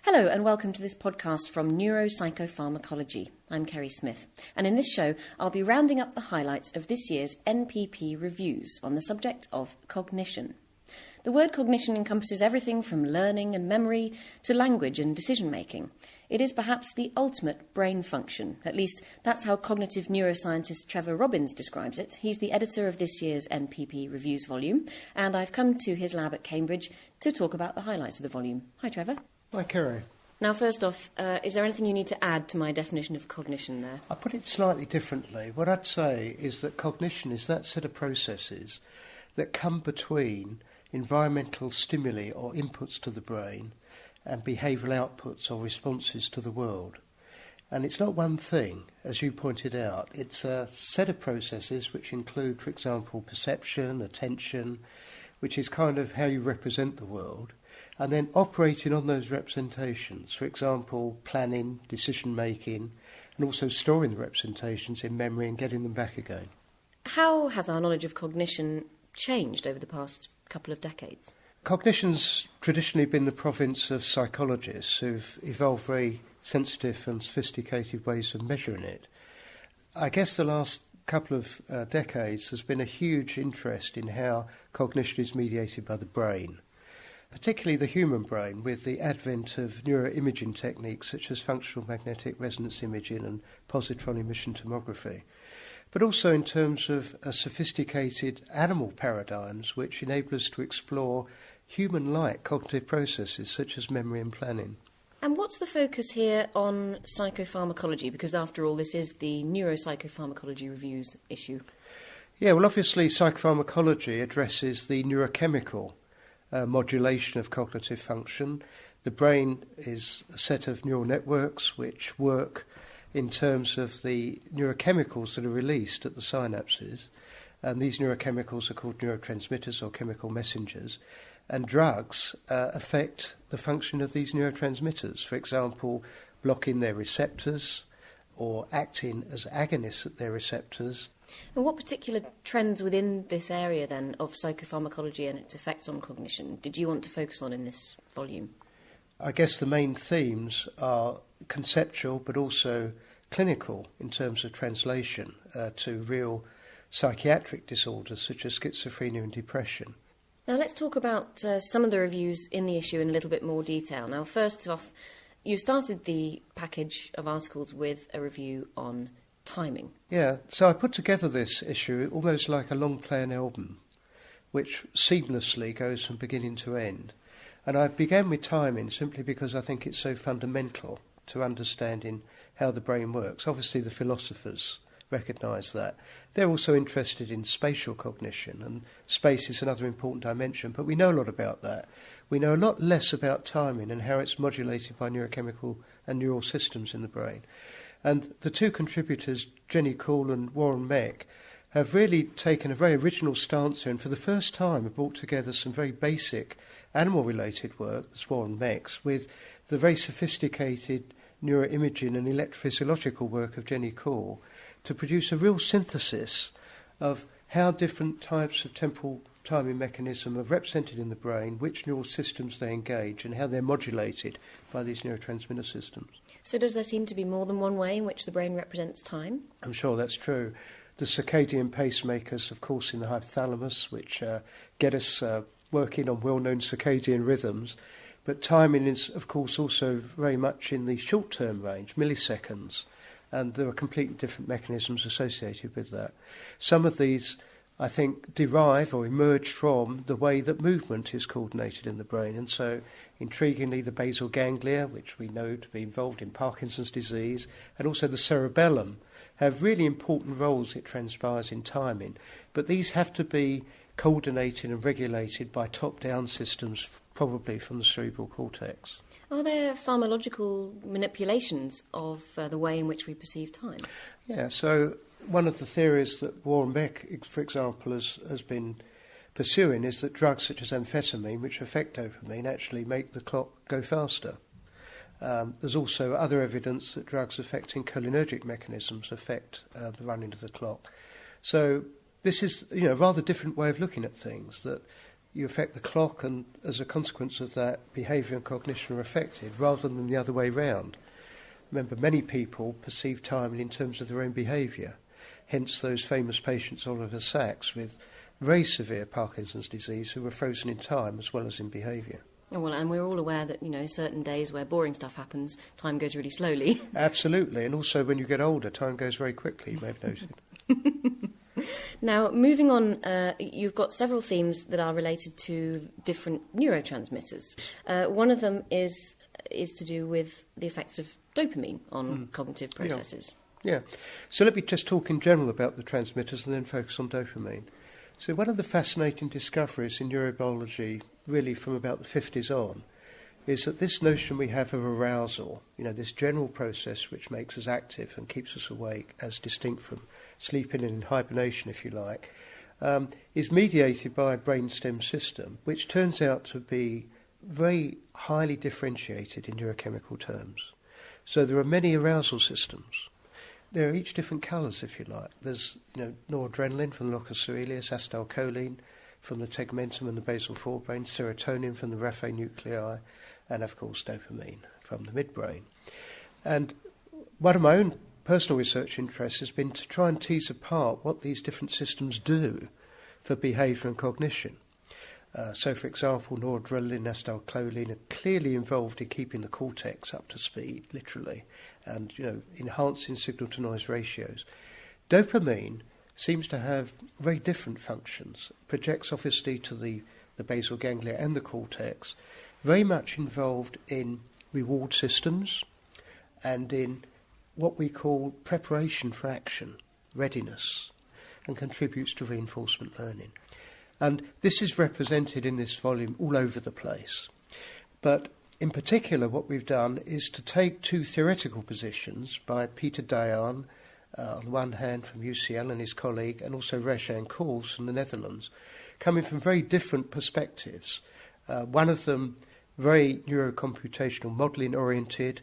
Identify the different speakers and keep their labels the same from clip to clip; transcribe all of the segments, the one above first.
Speaker 1: Hello and welcome to this podcast from Neuropsychopharmacology. I'm Kerry Smith, and in this show I'll be rounding up the highlights of this year's NPP reviews on the subject of cognition. The word cognition encompasses everything from learning and memory to language and decision-making. It is perhaps the ultimate brain function. At least that's how cognitive neuroscientist Trevor Robbins describes it. He's the editor of this year's NPP Reviews volume, and I've come to his lab at Cambridge to talk about the highlights of the volume. Hi, Trevor.
Speaker 2: Hi, Kerry.
Speaker 1: Now, first off, is there anything you need to add to my definition of cognition there?
Speaker 2: I put it slightly differently. What I'd say is that cognition is that set of processes that come between environmental stimuli or inputs to the brain and behavioural outputs or responses to the world. And it's not one thing, as you pointed out. It's a set of processes which include, for example, perception, attention, which is kind of how you represent the world, and then operating on those representations, for example, planning, decision-making, and also storing the representations in memory and getting them back again.
Speaker 1: How has our knowledge of cognition changed over the past couple of decades?
Speaker 2: Cognition's traditionally been the province of psychologists who've evolved very sensitive and sophisticated ways of measuring it. I guess the last couple of decades there's been a huge interest in how cognition is mediated by the brain, particularly the human brain, with the advent of neuroimaging techniques such as functional magnetic resonance imaging and positron emission tomography, but also in terms of sophisticated animal paradigms which enable us to explore human-like cognitive processes such as memory and planning.
Speaker 1: And what's the focus here on psychopharmacology? Because after all, this is the Neuropsychopharmacology Reviews issue.
Speaker 2: Yeah, well, obviously psychopharmacology addresses the neurochemical modulation of cognitive function. The brain is a set of neural networks which work in terms of the neurochemicals that are released at the synapses. And these neurochemicals are called neurotransmitters or chemical messengers. And drugs affect the function of these neurotransmitters, for example, blocking their receptors or acting as agonists at their receptors.
Speaker 1: And what particular trends within this area, then, of psychopharmacology and its effects on cognition did you want to focus on in this volume?
Speaker 2: I guess the main themes are conceptual but also clinical in terms of translation to real psychiatric disorders such as schizophrenia and depression.
Speaker 1: Now let's talk about some of the reviews in the issue in a little bit more detail. Now, first off, you started the package of articles with a review on timing.
Speaker 2: Yeah, so I put together this issue almost like a long playing album, which seamlessly goes from beginning to end. And I began with timing simply because I think it's so fundamental to understanding how the brain works. Obviously, the philosophers recognise that. They're also interested in spatial cognition, and space is another important dimension, but we know a lot about that. We know a lot less about timing and how it's modulated by neurochemical and neural systems in the brain. And the two contributors, Jenny Cool and Warren Meck, have really taken a very original stance here, and for the first time have brought together some very basic animal-related work, that's Warren Meck's, with the very sophisticated neuroimaging and electrophysiological work of Jenny Cool to produce a real synthesis of how different types of temporal timing mechanism are represented in the brain, which neural systems they engage, and how they're modulated by these neurotransmitter systems.
Speaker 1: So does there seem to be more than one way in which the brain represents time?
Speaker 2: I'm sure that's true. The circadian pacemakers, of course, in the hypothalamus, which get us working on well-known circadian rhythms. But timing is, of course, also very much in the short-term range, milliseconds. And there are completely different mechanisms associated with that. Some of these, I think, derive or emerge from the way that movement is coordinated in the brain. And so, intriguingly, the basal ganglia, which we know to be involved in Parkinson's disease, and also the cerebellum, have really important roles, it transpires, in timing. But these have to be coordinated and regulated by top-down systems, probably from the cerebral cortex.
Speaker 1: Are there pharmacological manipulations of the way in which we perceive time?
Speaker 2: Yeah, so one of the theories that Warren Beck, for example, has been pursuing is that drugs such as amphetamine, which affect dopamine, actually make the clock go faster. There's also other evidence that drugs affecting cholinergic mechanisms affect the running of the clock. So this is, a rather different way of looking at things, that you affect the clock, and as a consequence of that, behaviour and cognition are affected, rather than the other way round. Remember, many people perceive time in terms of their own behaviour, hence those famous patients, Oliver Sacks, with very severe Parkinson's disease who were frozen in time as well as in behaviour.
Speaker 1: Oh, well, and we're all aware that, certain days where boring stuff happens, time goes really slowly.
Speaker 2: Absolutely, and also when you get older, time goes very quickly, you may have noticed.
Speaker 1: Now, moving on, you've got several themes that are related to different neurotransmitters. One of them is to do with the effects of dopamine on cognitive processes.
Speaker 2: Yeah. So let me just talk in general about the transmitters and then focus on dopamine. So one of the fascinating discoveries in neurobiology, really from about the 50s on, is that this notion we have of arousal, this general process which makes us active and keeps us awake, as distinct from sleeping and hibernation, if you like, is mediated by a brainstem system, which turns out to be very highly differentiated in neurochemical terms. So there are many arousal systems. They're each different colours, if you like. There's noradrenaline from the locus coeruleus, acetylcholine from the tegmentum and the basal forebrain, serotonin from the raphe nuclei, and of course dopamine from the midbrain. And one of my own personal research interests has been to try and tease apart what these different systems do for behaviour and cognition. So, for example, noradrenaline and acetylcholine are clearly involved in keeping the cortex up to speed, literally, and enhancing signal-to-noise ratios. Dopamine seems to have very different functions. Projects obviously to the basal ganglia and the cortex, very much involved in reward systems and in what we call preparation for action, readiness, and contributes to reinforcement learning. And this is represented in this volume all over the place. But in particular, what we've done is to take two theoretical positions by Peter Dayan, on the one hand from UCL and his colleague, and also Rachan Kors from the Netherlands, coming from very different perspectives. One of them very neurocomputational modelling oriented,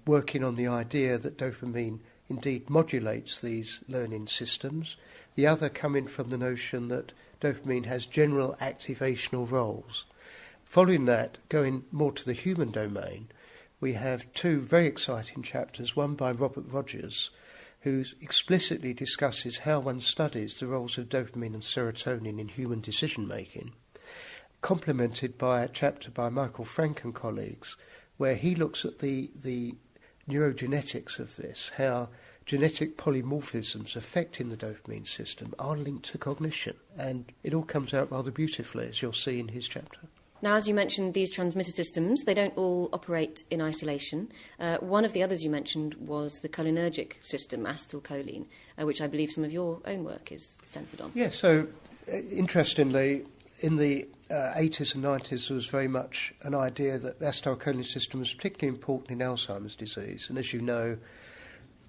Speaker 2: working on the idea that dopamine indeed modulates these learning systems. The other coming from the notion that dopamine has general activational roles. Following that, going more to the human domain, we have two very exciting chapters, one by Robert Rogers, who explicitly discusses how one studies the roles of dopamine and serotonin in human decision-making, complemented by a chapter by Michael Frank and colleagues, where he looks at the neurogenetics of this, how genetic polymorphisms affecting the dopamine system are linked to cognition. And it all comes out rather beautifully, as you'll see in his chapter.
Speaker 1: Now, as you mentioned, these transmitter systems, they don't all operate in isolation. One of the others you mentioned was the cholinergic system, acetylcholine, which I believe some of your own work is centred on.
Speaker 2: Yeah, so interestingly, in the 80s and 90s, there was very much an idea that the acetylcholine system was particularly important in Alzheimer's disease. And as you know,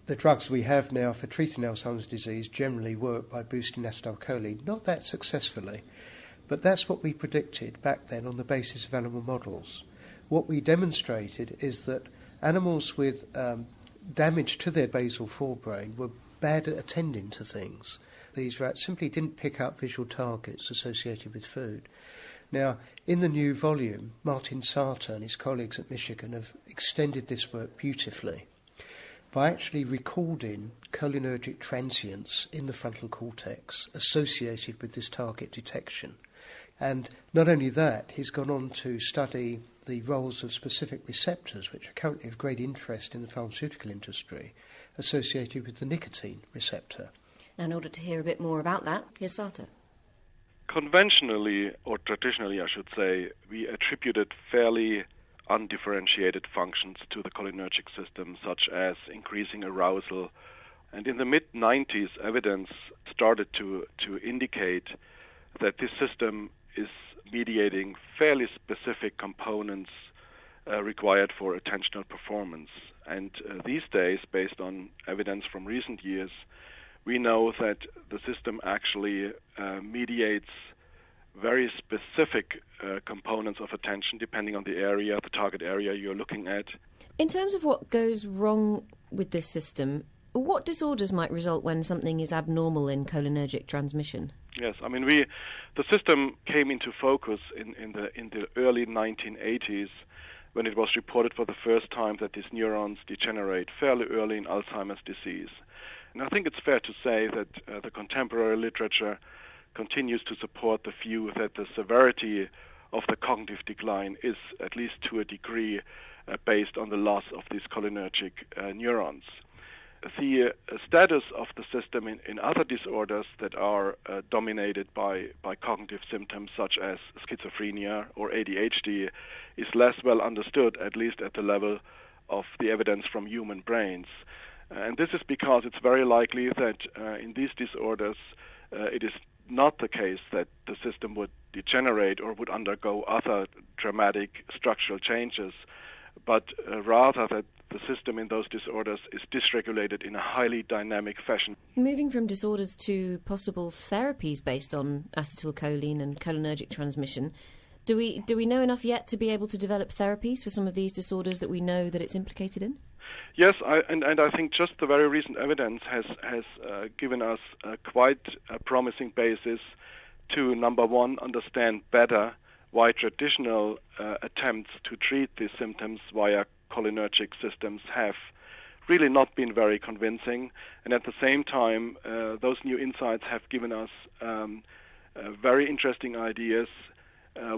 Speaker 2: the drugs we have now for treating Alzheimer's disease generally work by boosting acetylcholine, not that successfully. But that's what we predicted back then on the basis of animal models. What we demonstrated is that animals with damage to their basal forebrain were bad at attending to things. These rats simply didn't pick up visual targets associated with food. Now, in the new volume, Martin Sarter and his colleagues at Michigan have extended this work beautifully by actually recording cholinergic transients in the frontal cortex associated with this target detection. And not only that, he's gone on to study the roles of specific receptors, which are currently of great interest in the pharmaceutical industry, associated with the nicotine receptor.
Speaker 1: Now, in order to hear a bit more about that, here's Sarter.
Speaker 3: Conventionally, or traditionally I should say, we attributed fairly undifferentiated functions to the cholinergic system, such as increasing arousal. And in the mid-90s, evidence started to indicate that this system is mediating fairly specific components required for attentional performance. And these days, based on evidence from recent years, we know that the system actually mediates very specific components of attention depending on the area, the target area you're looking at.
Speaker 1: In terms of what goes wrong with this system, what disorders might result when something is abnormal in cholinergic transmission?
Speaker 3: Yes, I mean the system came into focus in the early 1980s when it was reported for the first time that these neurons degenerate fairly early in Alzheimer's disease. And I think it's fair to say that the contemporary literature continues to support the view that the severity of the cognitive decline is, at least to a degree, based on the loss of these cholinergic neurons. The status of the system in other disorders that are dominated by cognitive symptoms such as schizophrenia or ADHD is less well understood, at least at the level of the evidence from human brains. And this is because it's very likely that in these disorders it is not the case that the system would degenerate or would undergo other dramatic structural changes, but rather that the system in those disorders is dysregulated in a highly dynamic fashion.
Speaker 1: Moving from disorders to possible therapies based on acetylcholine and cholinergic transmission, do we know enough yet to be able to develop therapies for some of these disorders that we know that it's implicated in?
Speaker 3: Yes, and I think just the very recent evidence has given us quite a promising basis to, number one, understand better why traditional attempts to treat these symptoms via cholinergic systems have really not been very convincing. And at the same time, those new insights have given us very interesting ideas,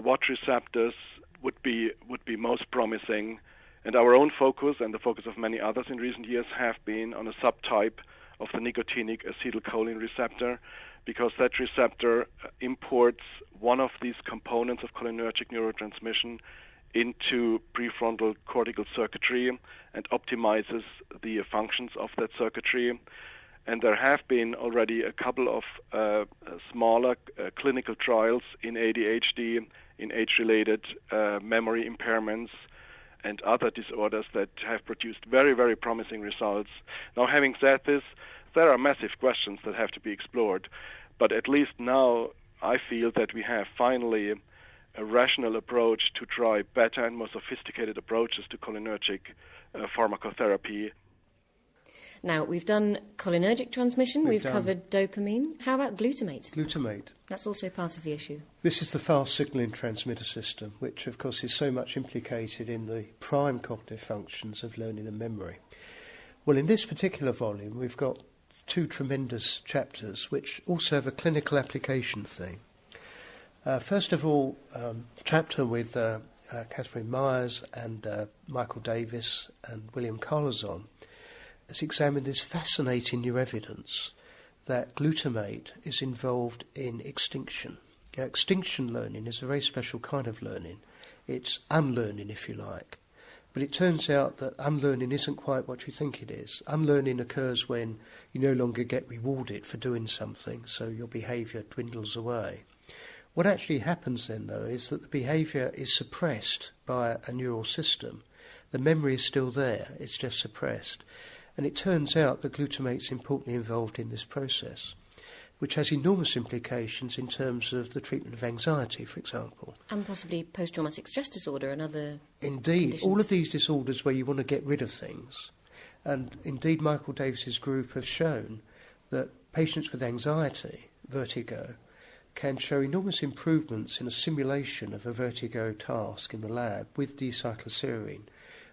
Speaker 3: what receptors would be most promising. And our own focus and the focus of many others in recent years have been on a subtype of the nicotinic acetylcholine receptor, because that receptor imports one of these components of cholinergic neurotransmission into prefrontal cortical circuitry and optimizes the functions of that circuitry. And there have been already a couple of smaller clinical trials in ADHD, in age-related memory impairments, and other disorders that have produced very, very promising results. Now, having said this, there are massive questions that have to be explored, but at least now I feel that we have finally a rational approach to try better and more sophisticated approaches to cholinergic pharmacotherapy.
Speaker 1: Now, we've done cholinergic transmission, we've covered dopamine. How about glutamate?
Speaker 2: Glutamate.
Speaker 1: That's also part of the issue.
Speaker 2: This is the fast signalling transmitter system, which of course is so much implicated in the prime cognitive functions of learning and memory. Well, in this particular volume, we've got two tremendous chapters which also have a clinical application theme. First of all, a chapter with Catherine Myers and Michael Davis and William Carlazon has examined this fascinating new evidence that glutamate is involved in extinction. Now, extinction learning is a very special kind of learning. It's unlearning, if you like. But it turns out that unlearning isn't quite what you think it is. Unlearning occurs when you no longer get rewarded for doing something, so your behaviour dwindles away. What actually happens then, though, is that the behaviour is suppressed by a neural system. The memory is still there, it's just suppressed. And it turns out that glutamate is importantly involved in this process, which has enormous implications in terms of the treatment of anxiety, for example.
Speaker 1: And possibly post-traumatic stress disorder and other
Speaker 2: Indeed,
Speaker 1: conditions.
Speaker 2: all of these disorders where you want to get rid of things. And indeed, Michael Davis's group have shown that patients with anxiety, vertigo, can show enormous improvements in a simulation of a vertigo task in the lab with D-cycloserine,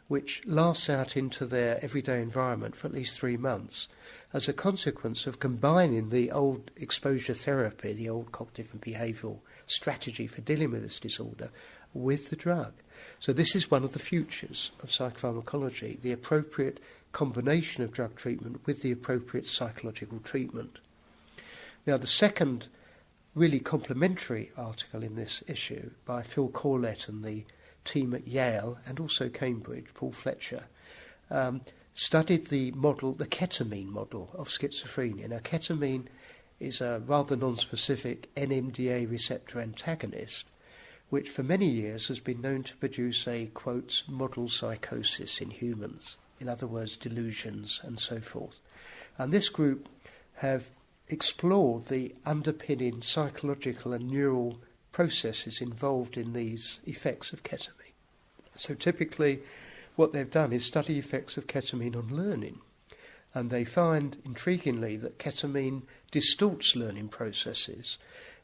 Speaker 2: which lasts out into their everyday environment for at least 3 months as a consequence of combining the old exposure therapy, the old cognitive and behavioural strategy for dealing with this disorder, with the drug. So this is one of the futures of psychopharmacology, the appropriate combination of drug treatment with the appropriate psychological treatment. Now, the second really complementary article in this issue by Phil Corlett and the team at Yale and also Cambridge, Paul Fletcher, studied the model, the ketamine model of schizophrenia. Now, ketamine is a rather non-specific NMDA receptor antagonist, which for many years has been known to produce a, quote, model psychosis in humans, in other words, delusions and so forth. And this group have explored the underpinning psychological and neural processes involved in these effects of ketamine. So typically what they've done is study effects of ketamine on learning, and they find intriguingly that ketamine distorts learning processes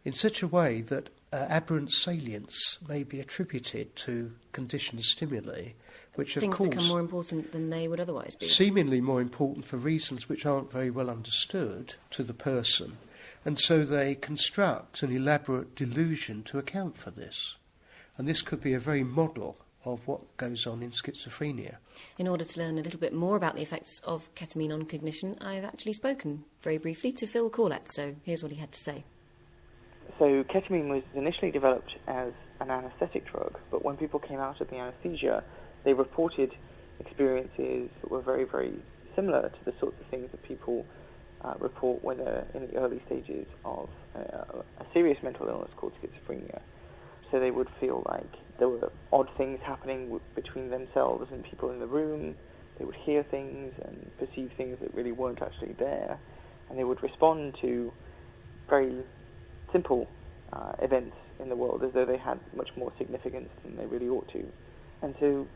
Speaker 2: in such a way that aberrant salience may be attributed to conditioned stimuli, which of
Speaker 1: Things
Speaker 2: course
Speaker 1: become more important than they would otherwise be.
Speaker 2: seemingly more important for reasons which aren't very well understood to the person, and so they construct an elaborate delusion to account for this. And this could be a very model of what goes on in schizophrenia.
Speaker 1: In order to learn a little bit more about the effects of ketamine on cognition, I've actually spoken very briefly to Phil Corlett, so here's what he had to say.
Speaker 4: So ketamine was initially developed as an anaesthetic drug, but when people came out of the anaesthesia, they reported experiences that were very, very similar to the sorts of things that people report when they're in the early stages of a serious mental illness called schizophrenia. So they would feel like there were odd things happening between themselves and people in the room. They would hear things and perceive things that really weren't actually there. And they would respond to very simple events in the world as though they had much more significance than they really ought to. And so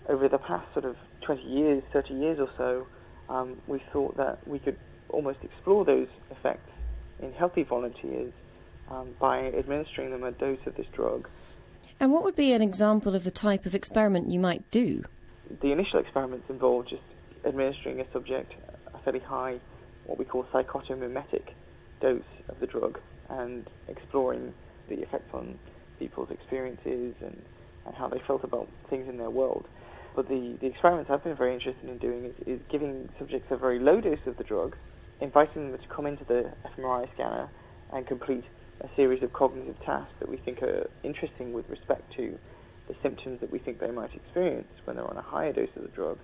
Speaker 4: over the past sort of 20 years, 30 years or so, we thought that we could almost explore those effects in healthy volunteers by administering them a dose of this drug.
Speaker 1: And what would be an example of the type of experiment you might do?
Speaker 4: The initial experiments involved just administering a subject a fairly high, what we call psychotomimetic dose of the drug, and exploring the effects on people's experiences and how they felt about things in their world. But the experiments I've been very interested in doing is giving subjects a very low dose of the drug, inviting them to come into the fMRI scanner and complete a series of cognitive tasks that we think are interesting with respect to the symptoms that we think they might experience when they're on a higher dose of the drug,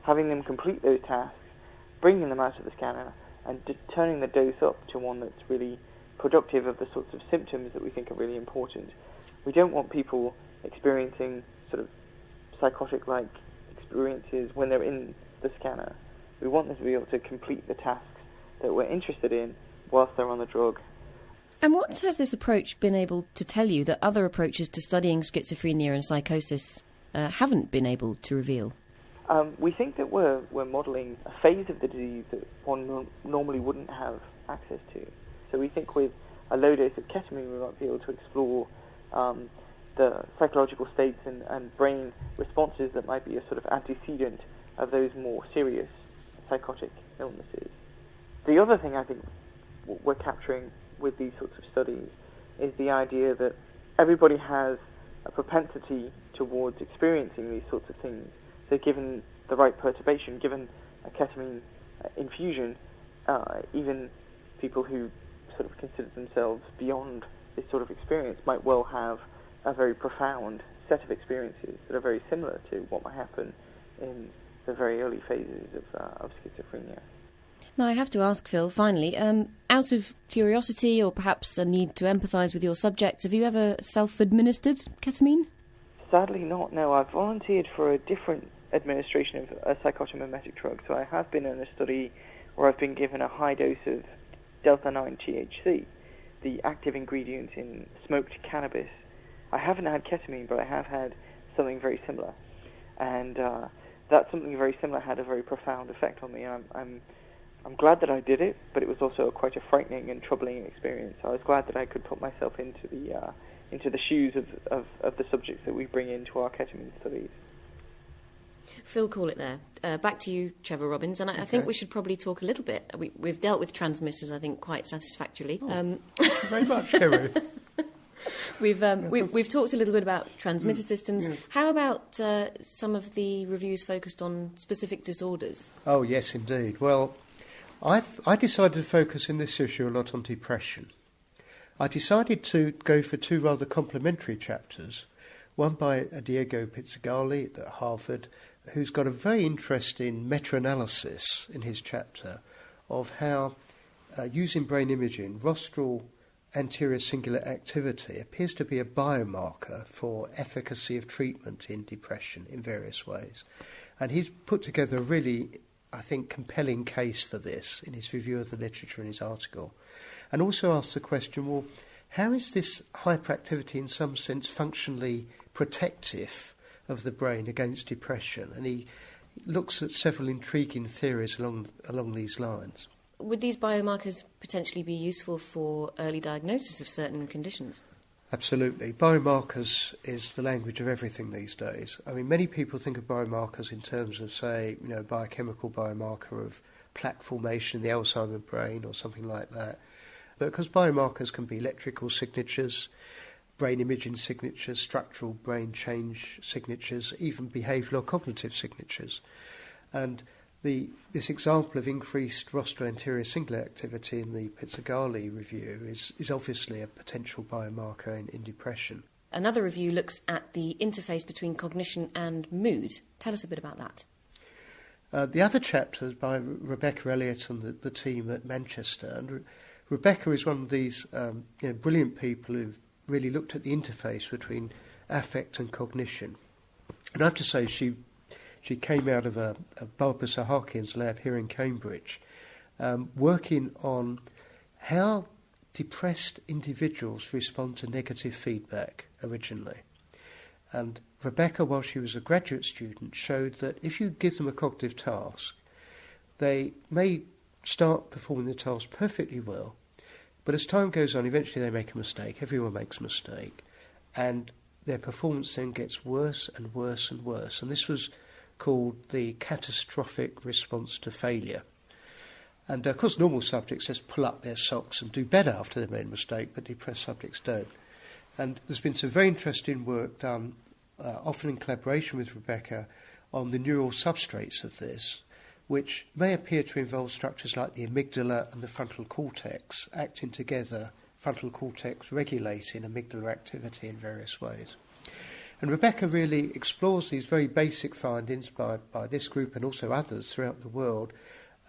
Speaker 4: having them complete those tasks, bringing them out of the scanner, and turning the dose up to one that's really productive of the sorts of symptoms that we think are really important. We don't want people experiencing sort of psychotic-like experiences when they're in the scanner. We want them to be able to complete the tasks that we're interested in whilst they're on the drug.
Speaker 1: And what has this approach been able to tell you that other approaches to studying schizophrenia and psychosis haven't been able to reveal?
Speaker 4: We think that we're modelling a phase of the disease that one normally wouldn't have access to. So we think with a low dose of ketamine we might be able to explore the psychological states and brain responses that might be a sort of antecedent of those more serious psychotic illnesses. The other thing I think we're capturing with these sorts of studies is the idea that everybody has a propensity towards experiencing these sorts of things. So given the right perturbation, given a ketamine infusion, even people who sort of consider themselves beyond this sort of experience might well have a very profound set of experiences that are very similar to what might happen in the very early phases of schizophrenia.
Speaker 1: Now, I have to ask, Phil, finally, out of curiosity or perhaps a need to empathise with your subjects, have you ever self-administered ketamine?
Speaker 4: Sadly not, no. I've volunteered for a different administration of a psychotomimetic drug, so I have been in a study where I've been given a high dose of delta-9 THC, the active ingredient in smoked cannabis. I haven't had ketamine, but I have had something very similar. And that something very similar had a very profound effect on me. I'm glad that I did it, but it was also quite a frightening and troubling experience. I was glad that I could put myself into the shoes of the subjects that we bring into our ketamine studies.
Speaker 1: Phil Corlett there. Back to you, Trevor Robbins, and I think we should probably talk a little bit. We've dealt with transmitters, I think, quite satisfactorily.
Speaker 2: Thank you very much, Kerry.
Speaker 1: We've talked a little bit about transmitter systems.
Speaker 2: Yes.
Speaker 1: How about some of the reviews focused on specific disorders?
Speaker 2: Oh, yes, indeed. Well, I decided to focus in this issue a lot on depression. I decided to go for two rather complementary chapters, one by Diego Pizzagalli at Harvard, who's got a very interesting meta-analysis in his chapter of how, using brain imaging, rostral anterior cingulate activity appears to be a biomarker for efficacy of treatment in depression in various ways. And he's put together a really, I think, compelling case for this in his review of the literature in his article. And also asks the question, well, how is this hyperactivity in some sense functionally protective of the brain against depression? And he looks at several intriguing theories along these lines.
Speaker 1: would these biomarkers potentially be useful for early diagnosis of certain conditions?
Speaker 2: Absolutely. Biomarkers is the language of everything these days. I mean, many people think of biomarkers in terms of, say, biochemical biomarker of plaque formation in the Alzheimer's brain or something like that. But because biomarkers can be electrical signatures, brain imaging signatures, structural brain change signatures, even behavioural or cognitive signatures. And this example of increased rostral anterior cingulate activity in the Pizzagalli review is obviously a potential biomarker in depression.
Speaker 1: Another review looks at the interface between cognition and mood. Tell us a bit about that.
Speaker 2: The other chapter is by Rebecca Elliott and the team at Manchester. And Rebecca is one of these brilliant people who've really looked at the interface between affect and cognition. And I have to say, she came out of a Barbara Sahakian's lab here in Cambridge, working on how depressed individuals respond to negative feedback originally. And Rebecca, while she was a graduate student, showed that if you give them a cognitive task, they may start performing the task perfectly well, but as time goes on, eventually they make a mistake. Everyone makes a mistake. And their performance then gets worse and worse and worse. And this was called the catastrophic response to failure. And of course normal subjects just pull up their socks and do better after they've made a mistake, but depressed subjects don't. And there's been some very interesting work done, often in collaboration with Rebecca, on the neural substrates of this, which may appear to involve structures like the amygdala and the frontal cortex acting together, frontal cortex regulating amygdala activity in various ways. And Rebecca really explores these very basic findings by this group and also others throughout the world,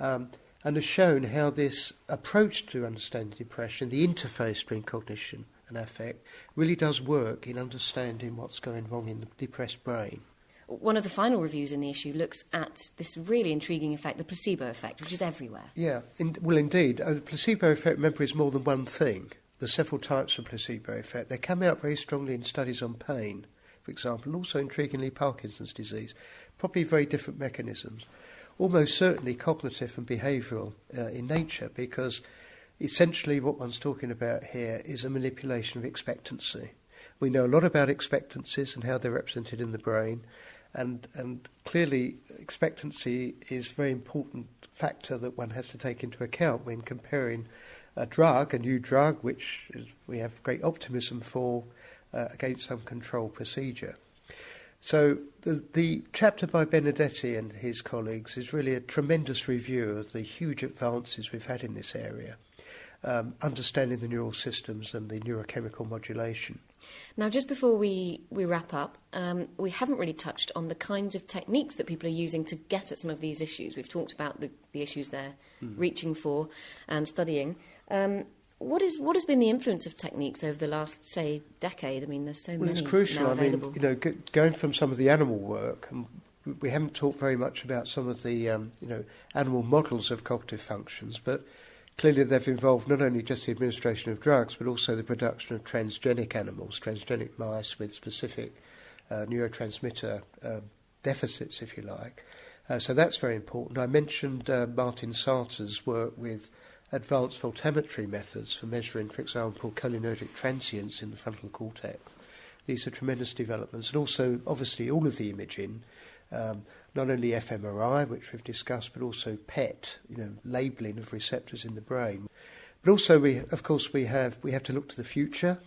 Speaker 2: and has shown how this approach to understanding depression, the interface between cognition and affect, really does work in understanding what's going wrong in the depressed brain.
Speaker 1: One of the final reviews in the issue looks at this really intriguing effect, the placebo effect, which is everywhere.
Speaker 2: Yeah, indeed. The placebo effect, remember, is more than one thing. There's several types of placebo effect. They come out very strongly in studies on pain, for example, and also, intriguingly, Parkinson's disease. Probably very different mechanisms. Almost certainly cognitive and behavioural in nature, because essentially what one's talking about here is a manipulation of expectancy. We know a lot about expectancies and how they're represented in the brain, and clearly expectancy is a very important factor that one has to take into account when comparing a new drug, which we have great optimism for, against some control procedure. So the chapter by Benedetti and his colleagues is really a tremendous review of the huge advances we've had in this area, understanding the neural systems and the neurochemical modulation.
Speaker 1: Now, just before we wrap up, we haven't really touched on the kinds of techniques that people are using to get at some of these issues. We've talked about the issues they're reaching for and studying. What has been the influence of techniques over the last, say, decade? I mean, there's so many
Speaker 2: it's crucial.
Speaker 1: now available.
Speaker 2: I mean, going from some of the animal work, and we haven't talked very much about some of the animal models of cognitive functions, but clearly they've involved not only just the administration of drugs, but also the production of transgenic animals, transgenic mice with specific neurotransmitter deficits, if you like. So that's very important. I mentioned Martin Sarter's work with advanced voltammetry methods for measuring, for example, cholinergic transients in the frontal cortex. These are tremendous developments. And also, obviously, all of the imaging, not only fMRI, which we've discussed, but also PET, labelling of receptors in the brain. But also, we have to look to the future.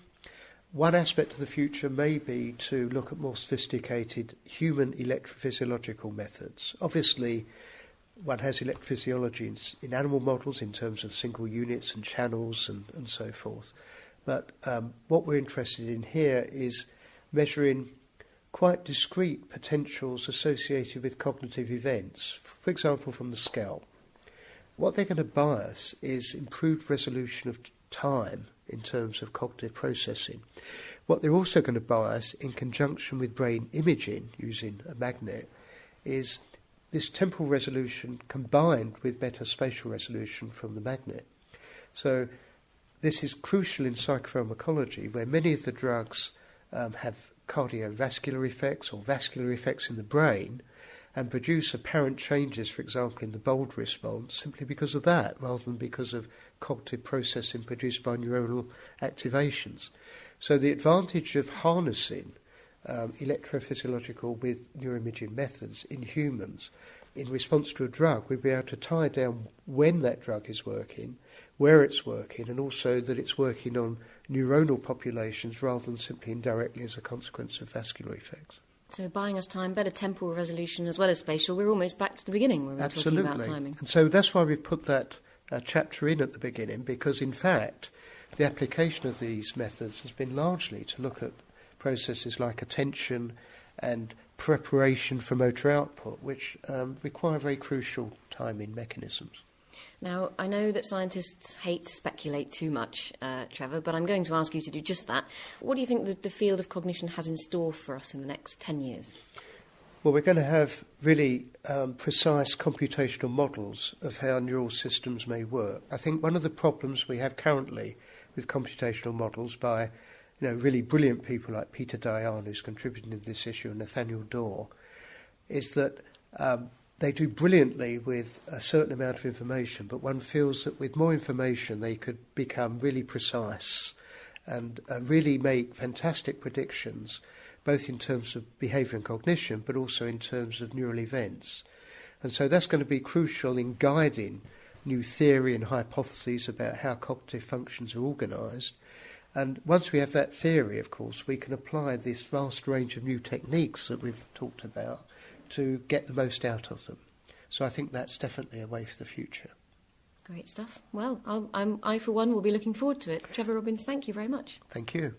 Speaker 2: One aspect of the future may be to look at more sophisticated human electrophysiological methods. Obviously, one has electrophysiology in animal models in terms of single units and channels and so forth. But what we're interested in here is measuring quite discrete potentials associated with cognitive events, for example, from the scalp. What they're going to bias is improved resolution of time in terms of cognitive processing. What they're also going to bias, in conjunction with brain imaging using a magnet, is this temporal resolution combined with better spatial resolution from the magnet. So this is crucial in psychopharmacology, where many of the drugs have cardiovascular effects or vascular effects in the brain, and produce apparent changes, for example, in the bold response, simply because of that, rather than because of cognitive processing produced by neuronal activations. So the advantage of harnessing electrophysiological with neuroimaging methods in humans in response to a drug, we'll be able to tie down when that drug is working, where it's working, and also that it's working on neuronal populations rather than simply indirectly as a consequence of vascular effects.
Speaker 1: So buying us time, better temporal resolution as well as spatial, we're almost back to the beginning when we're talking about timing.
Speaker 2: And so that's why we put that chapter in at the beginning, because in fact the application of these methods has been largely to look at processes like attention and preparation for motor output, which require very crucial timing mechanisms.
Speaker 1: Now, I know that scientists hate to speculate too much, Trevor, but I'm going to ask you to do just that. What do you think the field of cognition has in store for us in the next 10 years?
Speaker 2: Well, we're going to have really precise computational models of how neural systems may work. I think one of the problems we have currently with computational models by really brilliant people like Peter Dayan, who's contributed to this issue, and Nathaniel Dorr, is that they do brilliantly with a certain amount of information, but one feels that with more information they could become really precise and really make fantastic predictions, both in terms of behaviour and cognition, but also in terms of neural events. And so that's going to be crucial in guiding new theory and hypotheses about how cognitive functions are organised. And once we have that theory, of course, we can apply this vast range of new techniques that we've talked about to get the most out of them. So I think that's definitely a way for the future.
Speaker 1: Great stuff. Well, I for one will be looking forward to it. Trevor Robbins, thank you very much.
Speaker 2: Thank you.